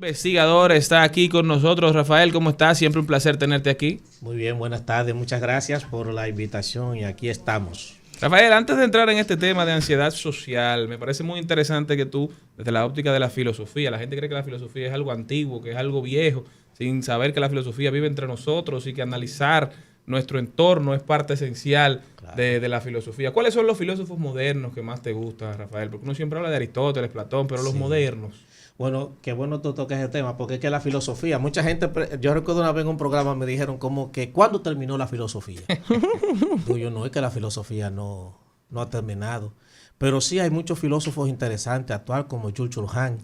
investigador está aquí con nosotros. Rafael, ¿cómo estás? Siempre un placer tenerte aquí. Muy bien, buenas tardes. Muchas gracias por la invitación y aquí estamos. Rafael, antes de entrar en este tema de ansiedad social, me parece muy interesante que tú, desde la óptica de la filosofía, la gente cree que la filosofía es algo antiguo, que es algo viejo, sin saber que la filosofía vive entre nosotros y que analizar nuestro entorno es parte esencial de la filosofía. ¿Cuáles son los filósofos modernos que más te gustan, Rafael? Porque uno siempre habla de Aristóteles, Platón, pero los modernos. Bueno, qué bueno tú toques ese tema, porque es que la filosofía, mucha gente, yo recuerdo una vez en un programa me dijeron como que ¿cuándo terminó la filosofía? Yo no, es que la filosofía no ha terminado, pero sí hay muchos filósofos interesantes actual como Jules Chulhan.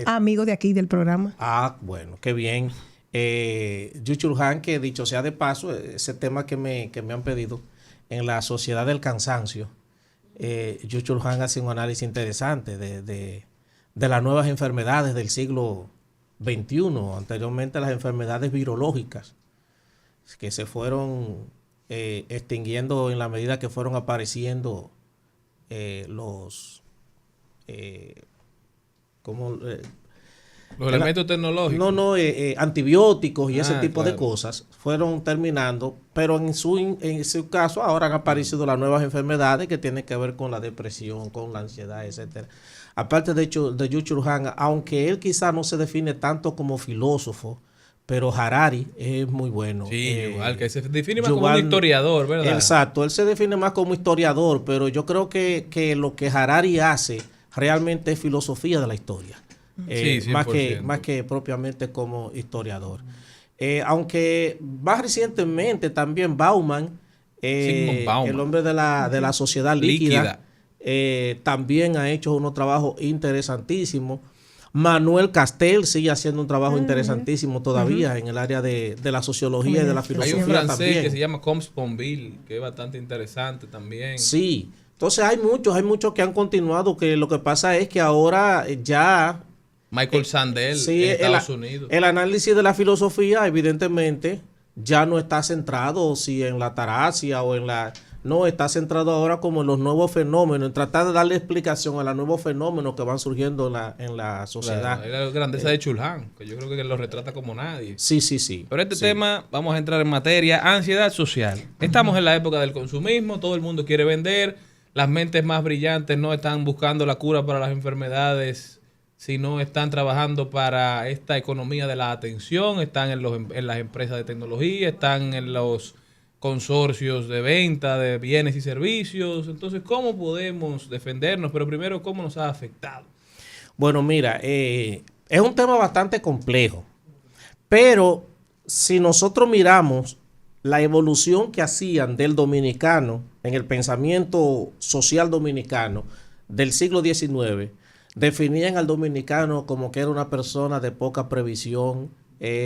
Amigo de aquí del programa. Bueno, qué bien. Jules Chulhan, que dicho sea de paso, ese tema que me han pedido, en la sociedad del cansancio, Jules Chulhan hace un análisis interesante de las nuevas enfermedades del siglo XXI, anteriormente las enfermedades virológicas, que se fueron extinguiendo en la medida que fueron apareciendo los elementos tecnológicos. Antibióticos y ese tipo claro. de cosas fueron terminando, pero en su caso ahora han aparecido las nuevas enfermedades que tienen que ver con la depresión, con la ansiedad, etcétera. Aparte de Jules Chulhan, aunque él quizá no se define tanto como filósofo, pero Harari es muy bueno. Sí, igual, que se define más como un historiador, ¿verdad? Exacto, él se define más como historiador, pero yo creo que lo que Harari hace realmente es filosofía de la historia. Más que propiamente como historiador. Aunque más recientemente también Bauman, el hombre de la sociedad líquida. También ha hecho unos trabajos interesantísimos. Manuel Castel sigue haciendo un trabajo interesantísimo todavía en el área de la sociología y de la filosofía. Hay un francés también que se llama Combes Ponville, que es bastante interesante también. Sí, entonces hay muchos que han continuado, que lo que pasa es que ahora ya Michael Sandel en Estados Unidos. El análisis de la filosofía evidentemente ya no está centrado si en la taraxia o en la... No, está centrado ahora como en los nuevos fenómenos, en tratar de darle explicación a los nuevos fenómenos que van surgiendo en la sociedad. Claro, la grandeza de Chulhan, que yo creo que lo retrata como nadie. Sí. Pero este tema, vamos a entrar en materia, ansiedad social. Estamos en la época del consumismo, todo el mundo quiere vender, las mentes más brillantes no están buscando la cura para las enfermedades, sino están trabajando para esta economía de la atención, están en las empresas de tecnología, están en los consorcios de venta de bienes y servicios. Entonces, ¿cómo podemos defendernos? Pero primero, ¿cómo nos ha afectado? Bueno, mira, es un tema bastante complejo, pero si nosotros miramos la evolución que hacían del dominicano en el pensamiento social dominicano del siglo XIX, definían al dominicano como que era una persona de poca previsión,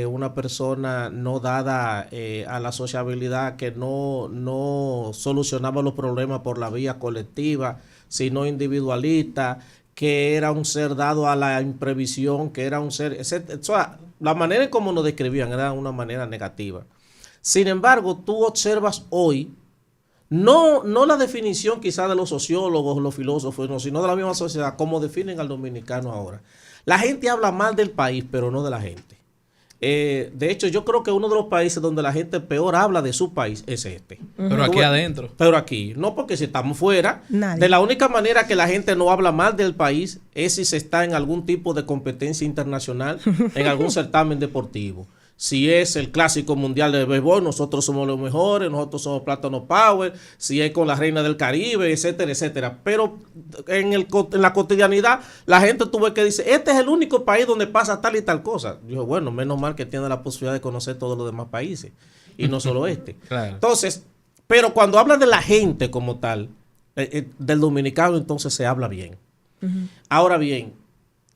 una persona no dada a la sociabilidad, que no solucionaba los problemas por la vía colectiva, sino individualista, que era un ser dado a la imprevisión, que era un ser... O sea, la manera en cómo nos describían era una manera negativa. Sin embargo, tú observas hoy, no la definición quizá de los sociólogos, los filósofos, no, sino de la misma sociedad, como definen al dominicano ahora. La gente habla mal del país, pero no de la gente. De hecho, yo creo que uno de los países donde la gente peor habla de su país es este. Pero aquí adentro. Pero aquí, no, porque si estamos fuera, de la única manera que la gente no habla mal del país es si se está en algún tipo de competencia internacional, en algún certamen deportivo. Si es el clásico mundial de béisbol, nosotros somos los mejores, nosotros somos Plátano Power, si es con la reina del Caribe, etcétera, etcétera. Pero en la cotidianidad, la gente tuvo que decir, este es el único país donde pasa tal y tal cosa. Yo, bueno, menos mal que tiene la posibilidad de conocer todos los demás países, y no solo este. Claro. Entonces, pero cuando hablan de la gente como tal, del dominicano, entonces se habla bien. Ahora bien,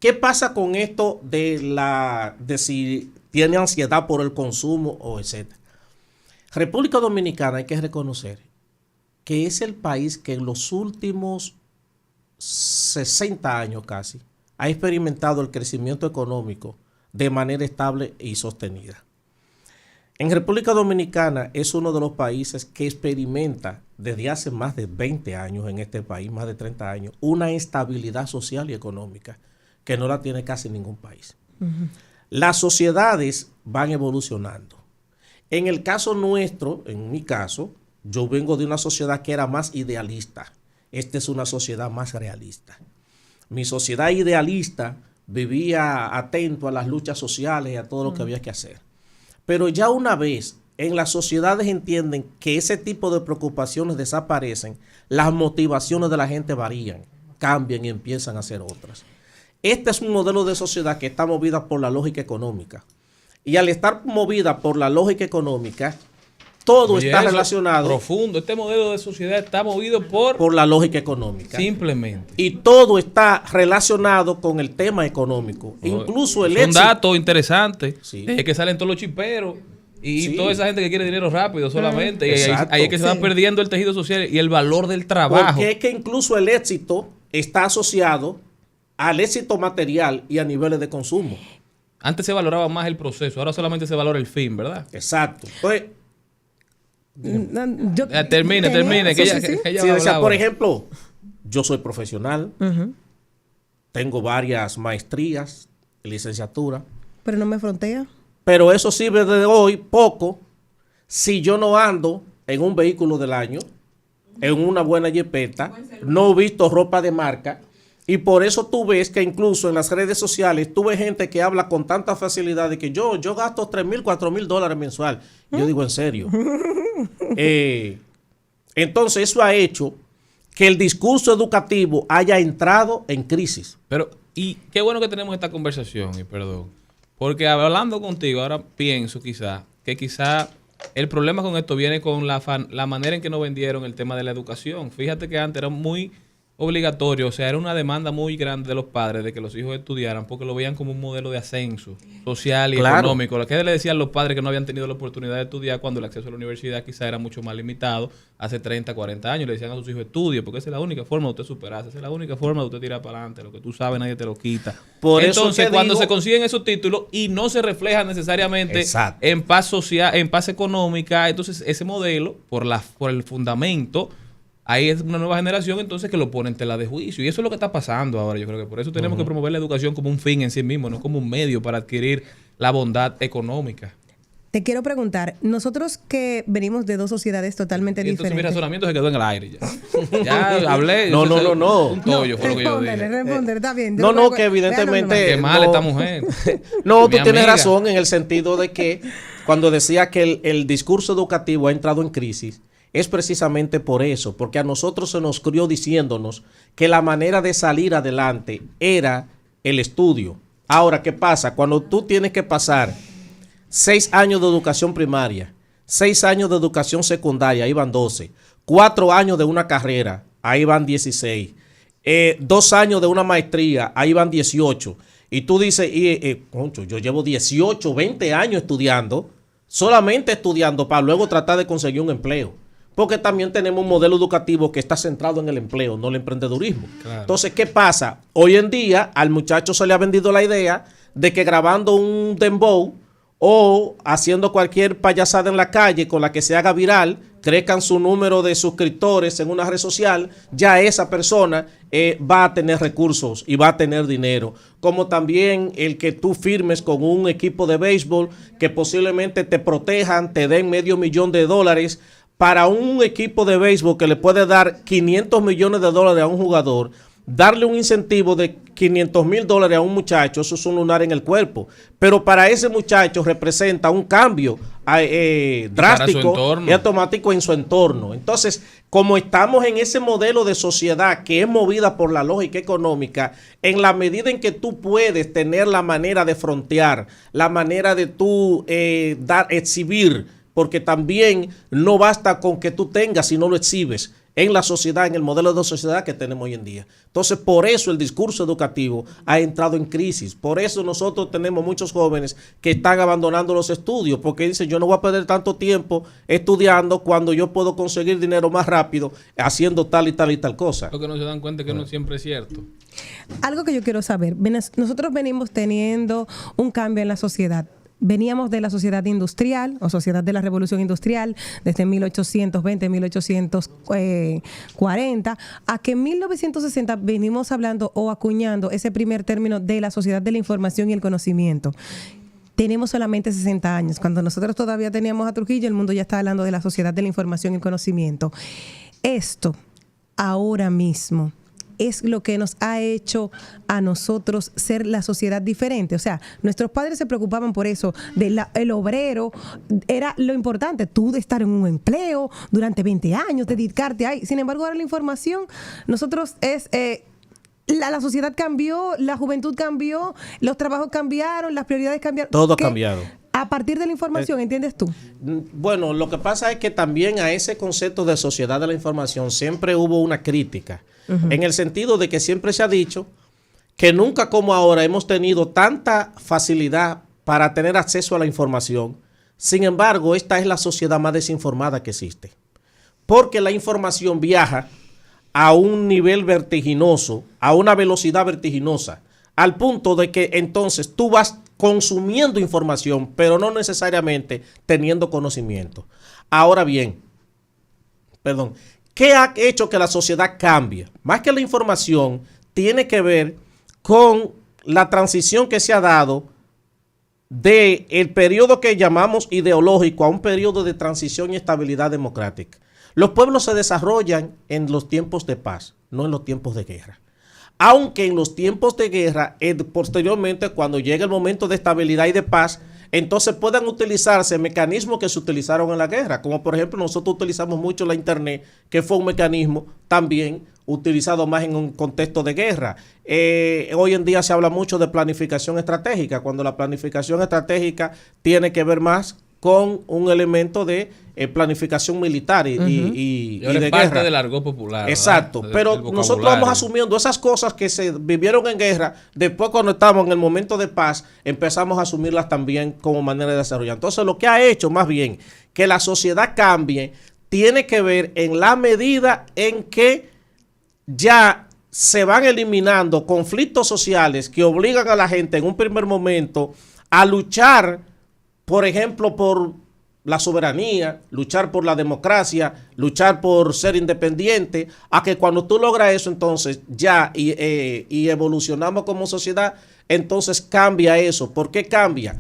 ¿qué pasa con esto de si tiene ansiedad por el consumo o etcétera? República Dominicana, hay que reconocer que es el país que en los últimos 60 años casi ha experimentado el crecimiento económico de manera estable y sostenida. En República Dominicana es uno de los países que experimenta desde hace más de 20 años en este país, más de 30 años, una estabilidad social y económica que no la tiene casi ningún país. Las sociedades van evolucionando. En el caso nuestro, en mi caso, yo vengo de una sociedad que era más idealista. Esta es una sociedad más realista. Mi sociedad idealista vivía atento a las luchas sociales y a todo lo que había que hacer. Pero ya una vez en las sociedades entienden que ese tipo de preocupaciones desaparecen, las motivaciones de la gente varían, cambian y empiezan a ser otras. Este es un modelo de sociedad que está movida por la lógica económica. Y al estar movida por la lógica económica, todo está relacionado. Profundo. Este modelo de sociedad está movido por la lógica económica. Simplemente. Y todo está relacionado con el tema económico. Incluso el éxito. Un dato interesante. Sí. Es que salen todos los chiperos y sí. toda esa gente que quiere dinero rápido solamente. Y ahí es que se va perdiendo el tejido social y el valor del trabajo. Porque es que incluso el éxito está asociado al éxito material y a niveles de consumo. Antes se valoraba más el proceso, ahora solamente se valora el fin, ¿verdad? Exacto. Entonces, termine. Que ella decía, por ejemplo, yo soy profesional, tengo varias maestrías, licenciatura. Pero no me frontea. Pero eso sirve de hoy poco si yo no ando en un vehículo del año, en una buena jipeta, no he visto ropa de marca. Y por eso tú ves que incluso en las redes sociales tú ves gente que habla con tanta facilidad de que yo gasto $3,000, $4,000 mensual. Y yo digo, ¿en serio? Entonces eso ha hecho que el discurso educativo haya entrado en crisis. Pero, y qué bueno que tenemos esta conversación, y perdón. Porque hablando contigo, ahora pienso que quizá el problema con esto viene con la manera en que nos vendieron el tema de la educación. Fíjate que antes era muy obligatorio, o sea, era una demanda muy grande de los padres de que los hijos estudiaran porque lo veían como un modelo de ascenso social y económico. Lo que le decían los padres que no habían tenido la oportunidad de estudiar cuando el acceso a la universidad quizá era mucho más limitado hace 30, 40 años. Le decían a sus hijos, estudie, porque esa es la única forma de usted superarse, esa es la única forma de usted tirar para adelante. Lo que tú sabes nadie te lo quita. Entonces, cuando se consiguen esos títulos y no se reflejan necesariamente en paz social, en paz económica, entonces ese modelo, por el fundamento, ahí es una nueva generación entonces que lo pone en tela de juicio. Y eso es lo que está pasando ahora. Yo creo que por eso tenemos que promover la educación como un fin en sí mismo, no como un medio para adquirir la bondad económica. Te quiero preguntar, nosotros que venimos de dos sociedades totalmente entonces, diferentes. Mi razonamiento se quedó en el aire ya. Ya hablé. No. Un tollo fue lo que yo dije. Responder, está bien. No, que evidentemente... Qué mal esta mujer. No, tú tienes razón en el sentido de que cuando decía que el discurso educativo ha entrado en crisis, es precisamente por eso, porque a nosotros se nos crió diciéndonos que la manera de salir adelante era el estudio. Ahora, ¿qué pasa? Cuando tú tienes que pasar 6 años de educación primaria, 6 años de educación secundaria, ahí van 12, 4 años de una carrera, ahí van 16, 2 años de una maestría, ahí van 18, y tú dices, concho, yo llevo 18, 20 años estudiando, solamente estudiando para luego tratar de conseguir un empleo. Porque también tenemos un modelo educativo que está centrado en el empleo, no el emprendedurismo. Claro. Entonces, ¿qué pasa? Hoy en día al muchacho se le ha vendido la idea de que grabando un dembow o haciendo cualquier payasada en la calle con la que se haga viral, crezcan su número de suscriptores en una red social, ya esa persona va a tener recursos y va a tener dinero. Como también el que tú firmes con un equipo de béisbol que posiblemente te protejan, te den $500,000 para un equipo de béisbol que le puede dar $500 millones a un jugador, darle un incentivo de $500,000 a un muchacho, eso es un lunar en el cuerpo. Pero para ese muchacho representa un cambio drástico y automático en su entorno. Entonces, como estamos en ese modelo de sociedad que es movida por la lógica económica, en la medida en que tú puedes tener la manera de frontear, la manera de tú exhibir, porque también no basta con que tú tengas si no lo exhibes en la sociedad, en el modelo de sociedad que tenemos hoy en día. Entonces, por eso el discurso educativo ha entrado en crisis. Por eso nosotros tenemos muchos jóvenes que están abandonando los estudios, porque dicen, yo no voy a perder tanto tiempo estudiando cuando yo puedo conseguir dinero más rápido haciendo tal y tal y tal cosa. Lo que no se dan cuenta es que no siempre es cierto. Algo que yo quiero saber, nosotros venimos teniendo un cambio en la sociedad. veníamos de la sociedad industrial o sociedad de la revolución industrial desde 1820, 1840, a que en 1960 venimos hablando o acuñando ese primer término de la sociedad de la información y el conocimiento. Tenemos solamente 60 años. Cuando nosotros todavía teníamos a Trujillo, el mundo ya está hablando de la sociedad de la información y el conocimiento. Esto, ahora mismo, es lo que nos ha hecho a nosotros ser la sociedad diferente. O sea, nuestros padres se preocupaban por eso. El obrero era lo importante, tú de estar en un empleo durante 20 años, dedicarte ahí. Sin embargo, ahora la información, nosotros es... La sociedad cambió, la juventud cambió, los trabajos cambiaron, las prioridades cambiaron. Todo ha cambiado. A partir de la información, ¿entiendes tú? Bueno, lo que pasa es que también a ese concepto de sociedad de la información siempre hubo una crítica, en el sentido de que siempre se ha dicho que nunca como ahora hemos tenido tanta facilidad para tener acceso a la información. Sin embargo, esta es la sociedad más desinformada que existe, porque la información viaja a un nivel vertiginoso, a una velocidad vertiginosa, al punto de que entonces tú vas consumiendo información, pero no necesariamente teniendo conocimiento. Ahora bien, ¿qué ha hecho que la sociedad cambie? Más que la información, tiene que ver con la transición que se ha dado del periodo que llamamos ideológico a un periodo de transición y estabilidad democrática. Los pueblos se desarrollan en los tiempos de paz, no en los tiempos de guerra. Aunque en los tiempos de guerra, posteriormente, cuando llegue el momento de estabilidad y de paz, entonces puedan utilizarse mecanismos que se utilizaron en la guerra. Como por ejemplo, nosotros utilizamos mucho la Internet, que fue un mecanismo también utilizado más en un contexto de guerra. Hoy en día se habla mucho de planificación estratégica, cuando la planificación estratégica tiene que ver más con un elemento de planificación militar y de parte guerra. del argot popular. Exacto, pero nosotros vamos asumiendo esas cosas que se vivieron en guerra, después cuando estamos en el momento de paz, empezamos a asumirlas también como manera de desarrollar. Entonces lo que ha hecho más bien que la sociedad cambie, tiene que ver en la medida en que ya se van eliminando conflictos sociales que obligan a la gente en un primer momento a luchar, por ejemplo, por la soberanía, luchar por la democracia, luchar por ser independiente, a que cuando tú logras eso, entonces ya y evolucionamos como sociedad, entonces cambia eso. ¿Por qué cambia?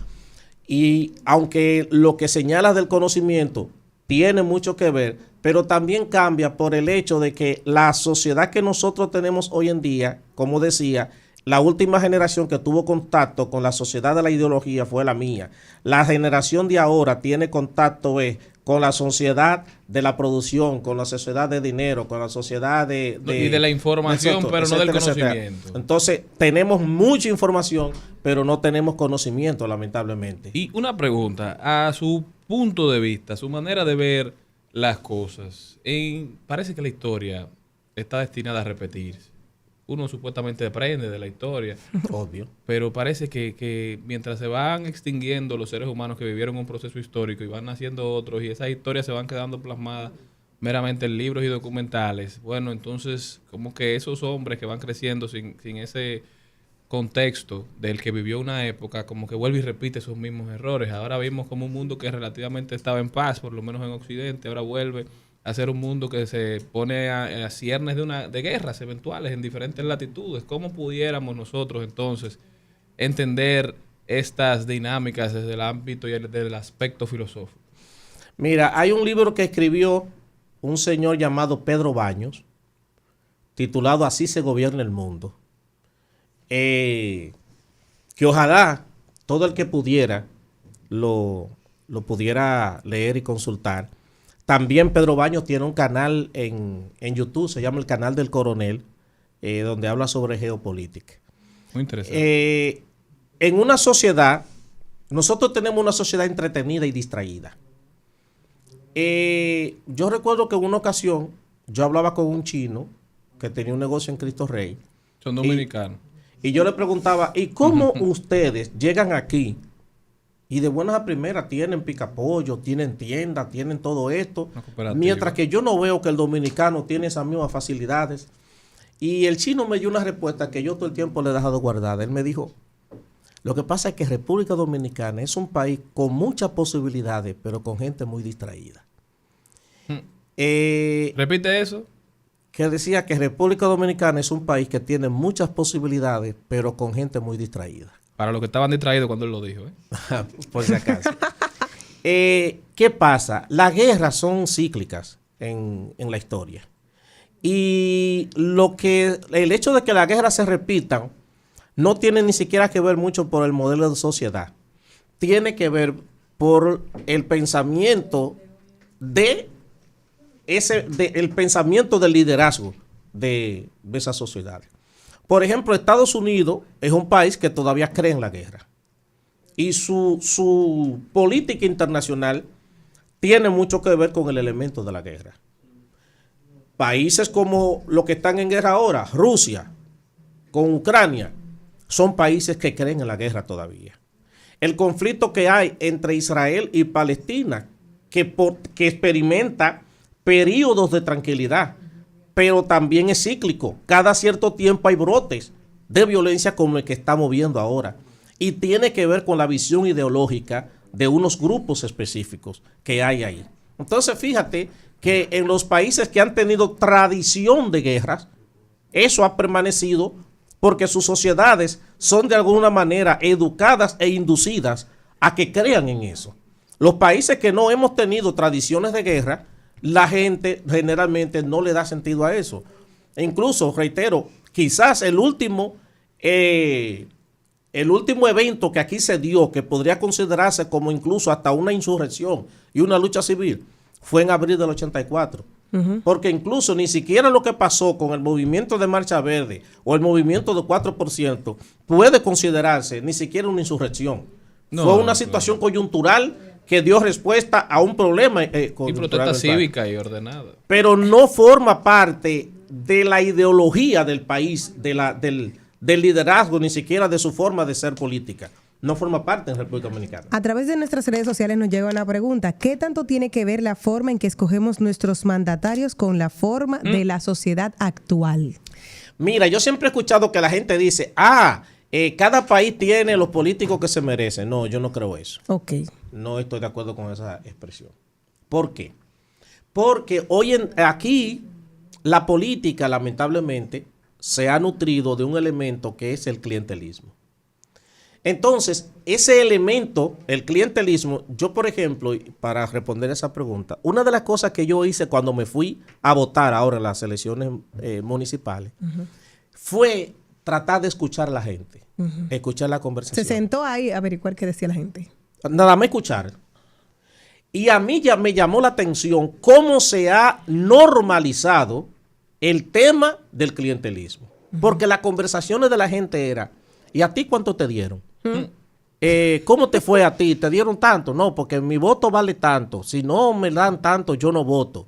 Y aunque lo que señalas del conocimiento tiene mucho que ver, pero también cambia por el hecho de que la sociedad que nosotros tenemos hoy en día, como decía, la última generación que tuvo contacto con la sociedad de la ideología fue la mía. La generación de ahora tiene contacto con la sociedad de la producción, con la sociedad de dinero, con la sociedad y de la información, etcétera, pero no del etcétera. conocimiento. Entonces, tenemos mucha información, pero no tenemos conocimiento, lamentablemente. Y una pregunta, a su punto de vista, su manera de ver las cosas, parece que la historia está destinada a repetirse. Uno supuestamente aprende de la historia. Obvio. Pero parece que mientras se van extinguiendo los seres humanos que vivieron un proceso histórico y van naciendo otros y esas historias se van quedando plasmadas meramente en libros y documentales, bueno, entonces como que esos hombres que van creciendo sin ese contexto del que vivió una época, como que vuelve y repite esos mismos errores. Ahora vimos como un mundo que relativamente estaba en paz, por lo menos en Occidente, ahora vuelve a ser un mundo que se pone a ciernes de guerras eventuales en diferentes latitudes. ¿Cómo pudiéramos nosotros entonces entender estas dinámicas desde el ámbito y desde el aspecto filosófico? Mira, hay un libro que escribió un señor llamado Pedro Baños, titulado Así se gobierna el mundo, que ojalá todo el que pudiera lo pudiera leer y consultar. También Pedro Baños tiene un canal en YouTube, se llama el Canal del Coronel, donde habla sobre geopolítica. Muy interesante. En una sociedad, nosotros tenemos una sociedad entretenida y distraída. Yo recuerdo que en una ocasión yo hablaba con un chino que tenía un negocio en Cristo Rey. Son dominicanos. Y yo le preguntaba, ¿y cómo ustedes llegan aquí? Y de buenas a primeras tienen picapollo, tienen tiendas, tienen todo esto. Mientras que yo no veo que el dominicano tiene esas mismas facilidades. Y el chino me dio una respuesta que yo todo el tiempo le he dejado guardada. Él me dijo, Lo que pasa es que República Dominicana es un país con muchas posibilidades, pero con gente muy distraída. Repite eso. Que decía que República Dominicana es un país que tiene muchas posibilidades, pero con gente muy distraída. Para los que estaban distraídos cuando él lo dijo. Por si acaso. ¿Qué pasa? Las guerras son cíclicas en la historia. Y el hecho de que las guerras se repitan no tiene ni siquiera que ver mucho por el modelo de sociedad. Tiene que ver por el pensamiento el pensamiento del liderazgo de esa sociedad. Por ejemplo, Estados Unidos es un país que todavía cree en la guerra. Y su política internacional tiene mucho que ver con el elemento de la guerra. Países como los que están en guerra ahora, Rusia, con Ucrania, son países que creen en la guerra todavía. El conflicto que hay entre Israel y Palestina, que experimenta periodos de tranquilidad, pero también es cíclico. Cada cierto tiempo hay brotes de violencia como el que estamos viendo ahora. Y tiene que ver con la visión ideológica de unos grupos específicos que hay ahí. Entonces, fíjate que en los países que han tenido tradición de guerras, eso ha permanecido porque sus sociedades son de alguna manera educadas e inducidas a que crean en eso. Los países que no hemos tenido tradiciones de guerra, la gente generalmente no le da sentido a eso. E incluso, reitero, quizás el último evento que aquí se dio, que podría considerarse como incluso hasta una insurrección y una lucha civil, fue en abril del 84. Porque incluso ni siquiera lo que pasó con el movimiento de Marcha Verde o el movimiento del 4% puede considerarse ni siquiera una insurrección. Fue una situación coyuntural que dio respuesta a un problema. Y protesta cívica y ordenada. Pero no forma parte de la ideología del país, del liderazgo, ni siquiera de su forma de ser política. No forma parte en República Dominicana. A través de nuestras redes sociales nos llega una pregunta. ¿Qué tanto tiene que ver la forma en que escogemos nuestros mandatarios con la forma de la sociedad actual? Mira, yo siempre he escuchado que la gente dice, cada país tiene los políticos que se merecen. No, yo no creo eso. Ok. No estoy de acuerdo con esa expresión. ¿Por qué? Porque aquí la política, lamentablemente, se ha nutrido de un elemento que es el clientelismo. Entonces, ese elemento, el clientelismo, yo, por ejemplo, para responder esa pregunta, una de las cosas que yo hice cuando me fui a votar ahora en las elecciones municipales, fue tratar de escuchar a la gente, escuchar la conversación. Se sentó ahí a averiguar qué decía la gente. Nada más escuchar. Y a mí ya me llamó la atención cómo se ha normalizado el tema del clientelismo. Porque las conversaciones de la gente era, ¿y a ti cuánto te dieron? ¿Cómo te fue a ti? ¿Te dieron tanto? No, porque mi voto vale tanto. Si no me dan tanto, yo no voto.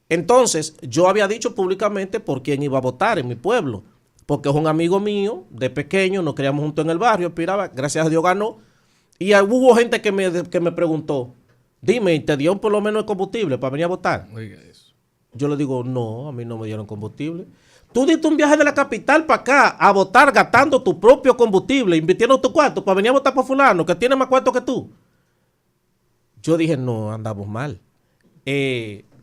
Entonces, yo había dicho públicamente por quién iba a votar en mi pueblo. Porque es un amigo mío, de pequeño, nos criamos juntos en el barrio, aspiraba, gracias a Dios ganó. Y hubo gente que me preguntó, dime, ¿te dieron por lo menos el combustible para venir a votar? Oiga eso. Yo le digo, no, a mí no me dieron combustible. Tú diste un viaje de la capital para acá a votar gastando tu propio combustible, invirtiendo tu cuarto para venir a votar por fulano, que tiene más cuarto que tú. Yo dije, no, andamos mal.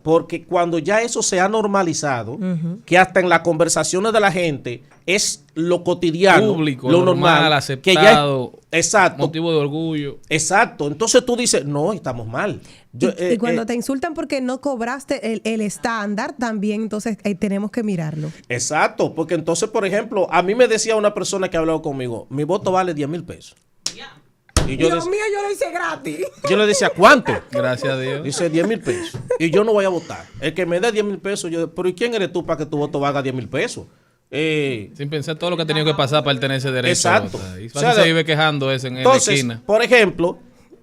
Porque cuando ya eso se ha normalizado, que hasta en las conversaciones de la gente es lo cotidiano, público, lo normal, aceptado, que ya exacto, motivo de orgullo. Exacto. Entonces tú dices, no, estamos mal. Y cuando te insultan porque no cobraste el estándar, también entonces tenemos que mirarlo. Exacto, porque entonces, por ejemplo, a mí me decía una persona que ha hablado conmigo, mi voto vale 10,000 pesos. Y yo Dios mío, yo lo hice gratis. Yo le decía, ¿cuánto? Gracias a Dios. Dice 10,000 pesos. Y yo no voy a votar. El que me dé 10,000 pesos, pero ¿y quién eres tú para que tu voto valga 10,000 pesos? Sin pensar todo lo que ha tenido que pasar para él tener ese derecho. Exacto. Y se vive quejando eso en la esquina. Por ejemplo,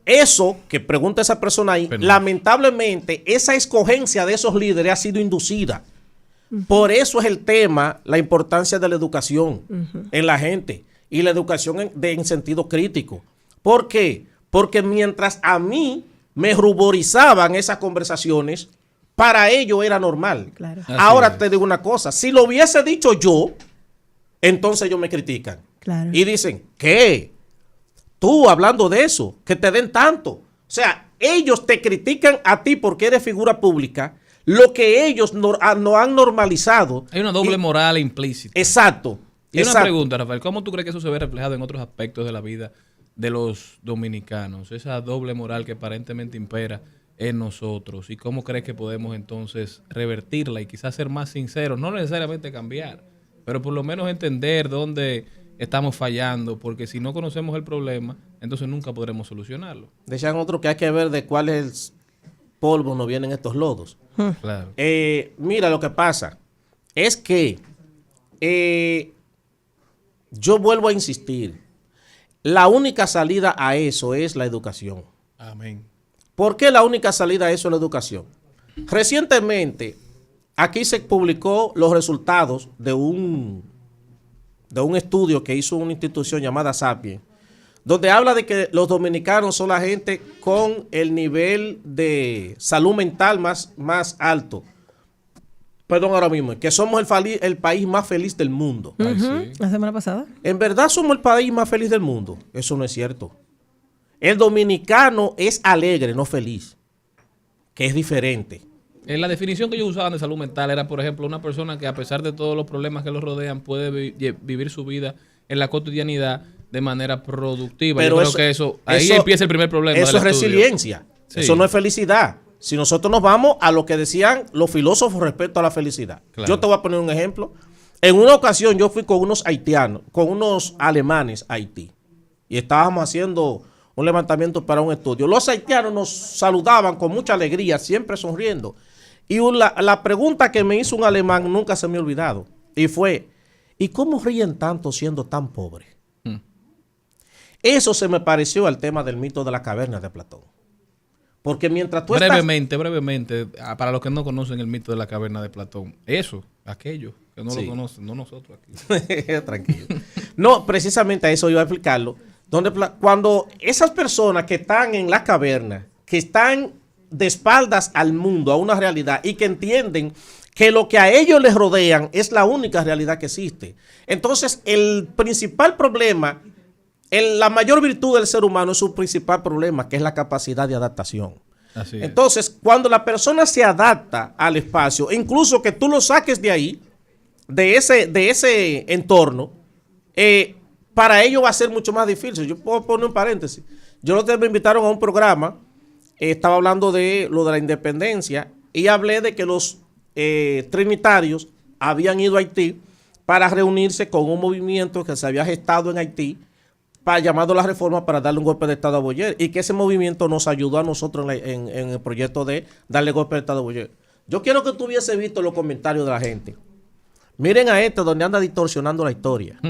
eso que pregunta esa persona ahí, lamentablemente, esa escogencia de esos líderes ha sido inducida. Por eso es el tema, la importancia de la educación en la gente y la educación en sentido crítico. ¿Por qué? Porque mientras a mí me ruborizaban esas conversaciones, para ellos era normal. Claro. Ahora te digo una cosa, si lo hubiese dicho yo, entonces ellos me critican. Claro. Y dicen, ¿qué? Tú hablando de eso, que te den tanto. O sea, ellos te critican a ti porque eres figura pública, lo que ellos no han normalizado. Hay una doble moral implícita. Exacto. Y una exacto. pregunta, Rafael, ¿cómo tú crees que eso se ve reflejado en otros aspectos de la vida de los dominicanos? Esa doble moral que aparentemente impera en nosotros. ¿Y cómo crees que podemos entonces revertirla y quizás ser más sinceros? No necesariamente cambiar, pero por lo menos entender dónde estamos fallando, porque si no conocemos el problema, entonces nunca podremos solucionarlo. Decían otros que hay que ver de cuál es el polvo no vienen estos lodos. Claro. Mira, lo que pasa es que yo vuelvo a insistir, la única salida a eso es la educación. Amén. ¿Por qué la única salida a eso es la educación? Recientemente, aquí se publicó los resultados de un estudio que hizo una institución llamada Sapien, donde habla de que los dominicanos son la gente con el nivel de salud mental más alto. Perdón, ahora mismo, que somos el país más feliz del mundo. Ay, sí. La semana pasada. ¿En verdad somos el país más feliz del mundo? Eso no es cierto. El dominicano es alegre, no feliz, que es diferente. En la definición que ellos usaban de salud mental era, por ejemplo, una persona que a pesar de todos los problemas que los rodean puede vivir su vida en la cotidianidad de manera productiva. Pero yo creo que ahí empieza el primer problema. Eso es del estudio. resiliencia. Sí. Eso no es felicidad. Si nosotros nos vamos a lo que decían los filósofos respecto a la felicidad. Claro. Yo te voy a poner un ejemplo. En una ocasión yo fui con unos haitianos, con unos alemanes a Haití. Y estábamos haciendo un levantamiento para un estudio. Los haitianos nos saludaban con mucha alegría, siempre sonriendo. Y la pregunta que me hizo un alemán nunca se me ha olvidado. Y fue, ¿y cómo ríen tanto siendo tan pobres? Eso se me pareció al tema del mito de la caverna de Platón. Porque mientras tú brevemente, para los que no conocen el mito de la caverna de Platón, aquello que no Sí. lo conocen, no nosotros aquí. Tranquilo. No, precisamente a eso iba a explicarlo. Cuando esas personas que están en la caverna, que están de espaldas al mundo, a una realidad, y que entienden que lo que a ellos les rodean es la única realidad que existe. Entonces, el principal problema, la mayor virtud del ser humano es su principal problema, que es la capacidad de adaptación. Así es. Entonces, cuando la persona se adapta al espacio, incluso que tú lo saques de ahí, de ese entorno, para ello va a ser mucho más difícil. Yo puedo poner un paréntesis. Yo me invitaron a un programa, estaba hablando de lo de la independencia y hablé de que los trinitarios habían ido a Haití para reunirse con un movimiento que se había gestado en Haití, llamado la reforma para darle un golpe de Estado a Boyer, y que ese movimiento nos ayudó a nosotros en el proyecto de darle golpe de Estado a Boyer. Yo quiero que tú hubiese visto los comentarios de la gente. Miren a este donde anda distorsionando la historia.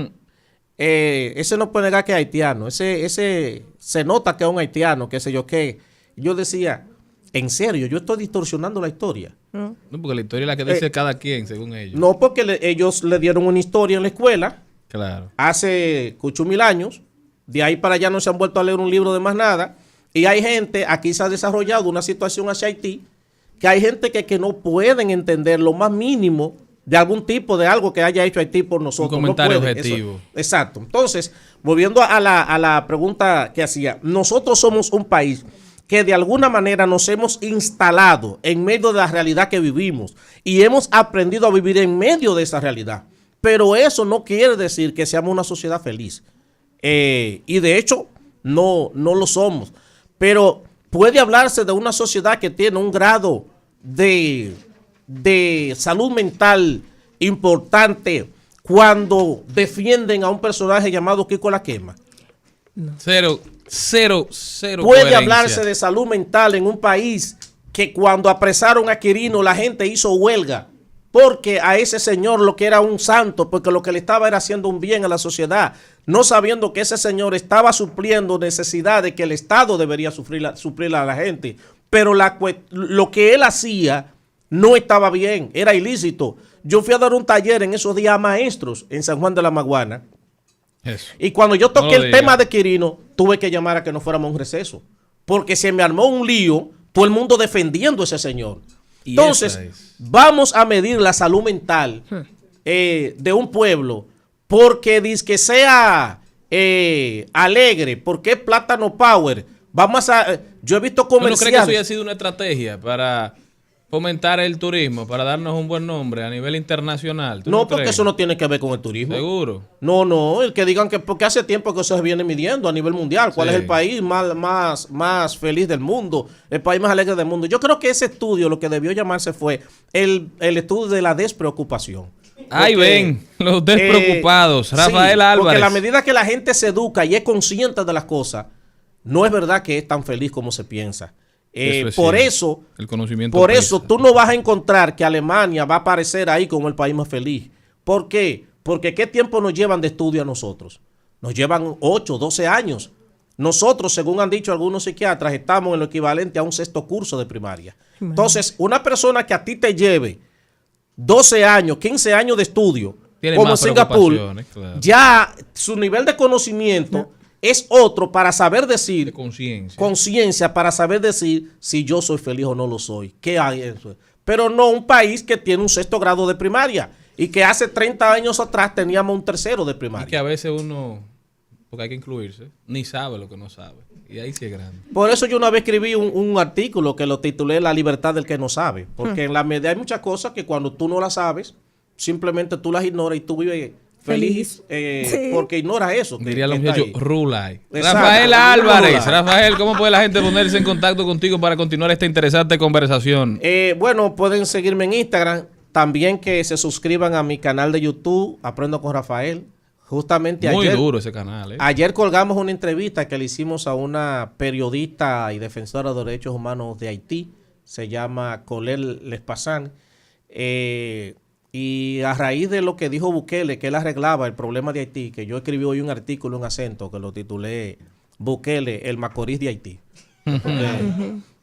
Ese no puede negar que es haitiano. Ese se nota que es un haitiano, qué sé yo qué. Yo decía, en serio, yo estoy distorsionando la historia. No, porque la historia es la que dice cada quien, según ellos. No, porque ellos le dieron una historia en la escuela Claro. hace 8,000 años. De ahí para allá no se han vuelto a leer un libro de más nada. Y hay gente, aquí se ha desarrollado una situación hacia Haití, que hay gente que no pueden entender lo más mínimo de algún tipo de algo que haya hecho Haití por nosotros. Un comentario no pueden, objetivo. eso. Exacto. Entonces, volviendo a la pregunta que hacía, nosotros somos un país que de alguna manera nos hemos instalado en medio de la realidad que vivimos y hemos aprendido a vivir en medio de esa realidad. Pero eso no quiere decir que seamos una sociedad feliz. Y de hecho, no lo somos. Pero puede hablarse de una sociedad que tiene un grado de salud mental importante cuando defienden a un personaje llamado Kiko La Quema. Cero Puede coherencia. hablarse de salud mental en un país que cuando apresaron a Quirino la gente hizo huelga porque a ese señor lo que era un santo, porque lo que le estaba era haciendo un bien a la sociedad, no sabiendo que ese señor estaba supliendo necesidades que el Estado debería suplir a la gente, pero lo que él hacía no estaba bien, era ilícito. Yo fui a dar un taller en esos días a maestros en San Juan de la Maguana. Eso. Y cuando yo toqué No lo el diga. tema de Quirino, tuve que llamar a que no fuéramos a un receso. Porque se me armó un lío, todo el mundo defendiendo a ese señor. Y Entonces, esa es. vamos a medir la salud mental de un pueblo porque dice que sea alegre, ¿por qué Plátano Power? Vamos a... yo he visto ¿Tú no crees comerciales. que eso haya sido una estrategia para fomentar el turismo, para darnos un buen nombre a nivel internacional? ¿Tú No, porque crees? eso no tiene que ver con el turismo. Seguro. No, el que digan que porque hace tiempo que eso se viene midiendo a nivel mundial, cuál Sí. es el país más feliz del mundo, el país más alegre del mundo. Yo creo que ese estudio lo que debió llamarse fue el estudio de la despreocupación. Ahí Porque, ven, los despreocupados. Rafael Álvarez. Porque a la medida que la gente se educa y es consciente de las cosas, no es verdad que es tan feliz como se piensa. Eso es Por cierto. eso, El conocimiento por pesa. eso tú no vas a encontrar que Alemania va a aparecer ahí como el país más feliz. ¿Por qué? Porque ¿qué tiempo nos llevan de estudio a nosotros? Nos llevan 8, 12 años. Nosotros, según han dicho algunos psiquiatras, estamos en lo equivalente a un 6º curso de primaria. Entonces, una persona que a ti te lleve 12 años, 15 años de estudio, Tiene como más Singapur, preocupaciones, claro. ya su nivel de conocimiento es otro para saber decir, De conciencia. conciencia para saber decir si yo soy feliz o no lo soy. ¿Qué hay eso? Pero no un país que tiene un 6º grado de primaria y que hace 30 años atrás teníamos un 3º de Y que primaria. a veces uno, porque hay que incluirse, ni sabe lo que no sabe. Y ahí sí es grande. Por eso yo una vez escribí un artículo que lo titulé La libertad del que no sabe. Porque en la medida hay muchas cosas que cuando tú no las sabes, simplemente tú las ignoras y tú vives feliz Sí. porque ignoras eso. Diría los está muchachos, ahí. Rulay. Exacto. Rafael Álvarez. Rulay. Rafael, ¿cómo puede la gente ponerse en contacto contigo para continuar esta interesante conversación? Bueno, pueden seguirme en Instagram. También que se suscriban a mi canal de YouTube, Aprendo con Rafael. Justamente Muy ayer, duro ese canal, ¿eh? ayer colgamos una entrevista que le hicimos a una periodista y defensora de derechos humanos de Haití. Se llama Colel Lespassan. Y a raíz de lo que dijo Bukele, que él arreglaba el problema de Haití, que yo escribí hoy un artículo en Acento que lo titulé Bukele, el Macorís de Haití.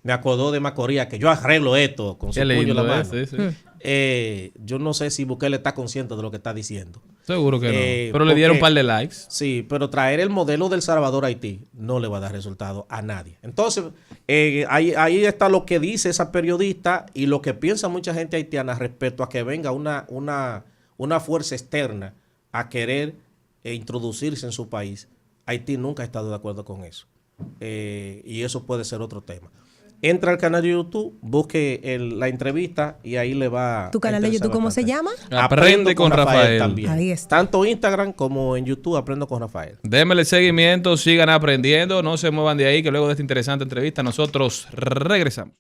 Me acordó de Macorís, que yo arreglo esto con su Qué puño en la lindo, mano. sí, sí. Yo no sé si Bukele está consciente de lo que está diciendo. Seguro que no. Pero le porque- dieron un par de likes. Sí, pero traer el modelo del Salvador a Haití no le va a dar resultado a nadie. Entonces, ahí está lo que dice esa periodista y lo que piensa mucha gente haitiana respecto a que venga una fuerza externa a querer introducirse en su país. Haití nunca ha estado de acuerdo con eso. Y eso puede ser otro tema. Entra al canal de YouTube, busque la entrevista y ahí le va ¿Tu canal a de interesar YouTube cómo se bastante. llama? Aprende con Rafael. también. Ahí está. Tanto Instagram como en YouTube Aprendo con Rafael. Démele seguimiento, sigan aprendiendo, no se muevan de ahí, que luego de esta interesante entrevista nosotros regresamos.